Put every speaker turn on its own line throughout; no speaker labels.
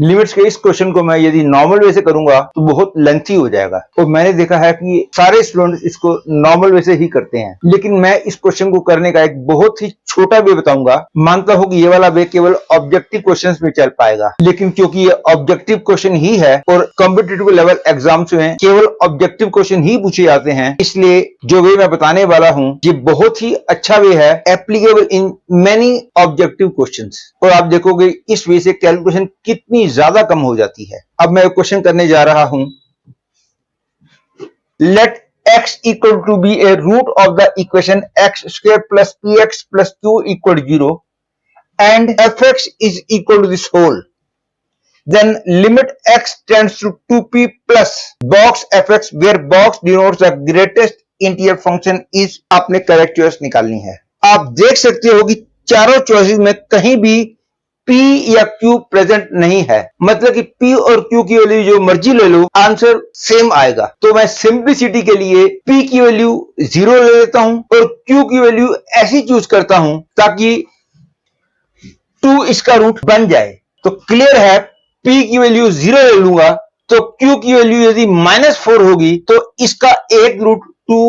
Limits के इस question को मैं यदि नॉर्मल वे से करूंगा तो बहुत लेंथी हो जाएगा, और मैंने देखा है कि सारे स्टूडेंट्स इसको नॉर्मल वे से ही करते हैं। लेकिन मैं इस क्वेश्चन को करने का एक बहुत ही छोटा वे बताऊंगा। मानता हूं कि ये वाला वे केवल ऑब्जेक्टिव क्वेश्चंस में चल पाएगा, लेकिन क्योंकि ये ऑब्जेक्टिव क्वेश्चन ही है और कॉम्पिटिटिव लेवल एग्जाम्स में केवल ऑब्जेक्टिव क्वेश्चन ही पूछे जाते हैं, इसलिए जो वे मैं बताने वाला हूं ये बहुत ही अच्छा वे है, applicable in many objective questions. और आप देखोगे इस वे से कैलकुलेशन कितनी ज्यादा कम हो जाती है। अब मैं क्वेश्चन करने जा रहा हूं। Let x equal to be a root of the equation x square plus px plus q equal to 0 and fx is equal to this whole. Then limit x tends to 2p plus box fx where box denotes the greatest integer function is। आपने correct choice निकालनी है। आप देख सकते हो कि चारों choices में कहीं भी P या Q प्रेजेंट नहीं है, मतलब कि P और Q की वैल्यू जो मर्जी ले लो, आंसर सेम आएगा। तो मैं सिंप्लिसिटी के लिए P की वैल्यू 0 ले लेता हूं और Q की वैल्यू ऐसी चूज करता हूं ताकि 2 इसका रूट बन जाए। तो क्लियर है, P की वैल्यू 0 ले लूंगा तो Q की वैल्यू यदि -4 होगी तो इसका एक रूट 2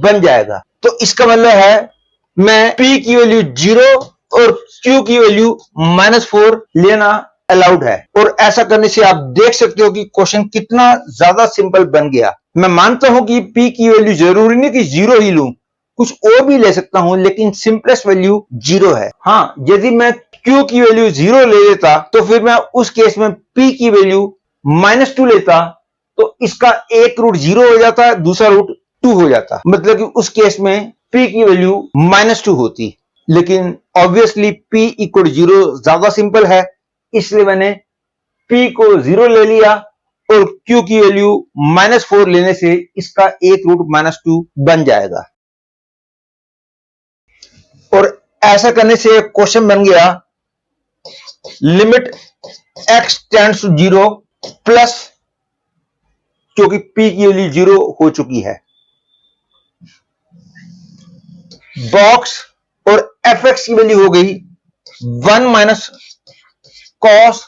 बन जाएगा। तो इसका मतलब है मैं P की वैल्यू 0 और Q की वैल्यू -4 लेना अलाउड है। और ऐसा करने से आप देख सकते हो कि क्वेश्चन कितना ज्यादा सिंपल बन गया। मैं मानता हूं कि P की वैल्यू जरूरी नहीं कि 0 ही लूं, कुछ और भी ले सकता हूं, लेकिन सिंपलेस्ट वैल्यू 0 है। हाँ, यदि मैं Q की वैल्यू 0 ले लेता तो फिर मैं उस केस में P की वैल्यू -2 लेता तो इसका एक रूट 0 हो जाता, दूसरा रूट 2 हो जाता, मतलब कि उस केस में P की वैल्यू -2 होती। लेकिन ऑब्वियसली P इक्वल 0 ज्यादा सिंपल है, इसलिए मैंने P को 0 ले लिया और Q की वैल्यू -4 लेने से इसका एक रूट -2 बन जाएगा। और ऐसा करने से क्वेश्चन बन गया limit x tends to 0 plus, क्योंकि P की वैल्यू 0 हो चुकी है, बॉक्स और fx की वैल्यू हो गई 1 minus cos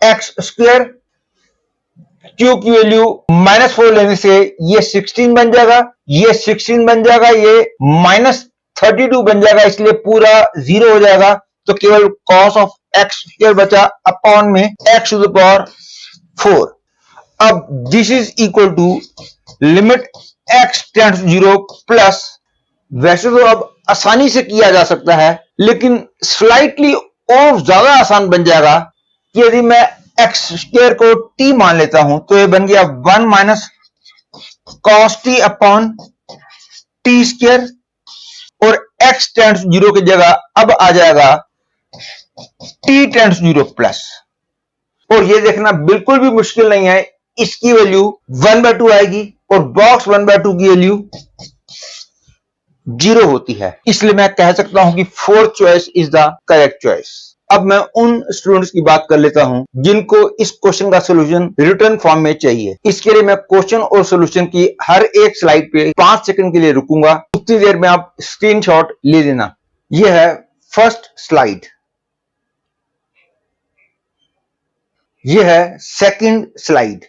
x square. Q की वैल्यू -4 लेने से ये 16 बन जाएगा, ये 16 बन जाएगा, ये -32 बन जाएगा, इसलिए पूरा 0 हो जाएगा। तो केवल cos ऑफ x स्क्वायर बचा अपॉन में x टू द पावर 4। अब this is equal to limit x tends to 0 plus, वैसे तो अब आसानी से किया जा सकता है, लेकिन स्लाइटली और ज्यादा आसान बन जाएगा कि यदि मैं x स्क्वायर को t मान लेता हूं तो ये बन गया 1 minus cos t upon t square, और x टेंड्स टू 0 की जगह अब आ जाएगा t टेंड्स टू 0 प्लस। और ये देखना बिल्कुल भी मुश्किल नहीं है, इसकी वैल्यू 1/2 आएगी और बॉक्स 1/2 की वैल्यू 0 होती है, इसलिए मैं कह सकता हूं कि fourth choice is the correct choice. अब मैं उन स्टूडेंट्स की बात कर लेता हूं जिनको इस क्वेश्चन का सॉल्यूशन रिटर्न फॉर्म में चाहिए। इसके लिए मैं क्वेश्चन और सॉल्यूशन की हर एक स्लाइड पे 5 सेकंड के लिए रुकूंगा, उतनी देर में आप स्क्रीनशॉट ले लेना। यह है फर्स्ट स्लाइड, यह है सेकंड स्लाइड,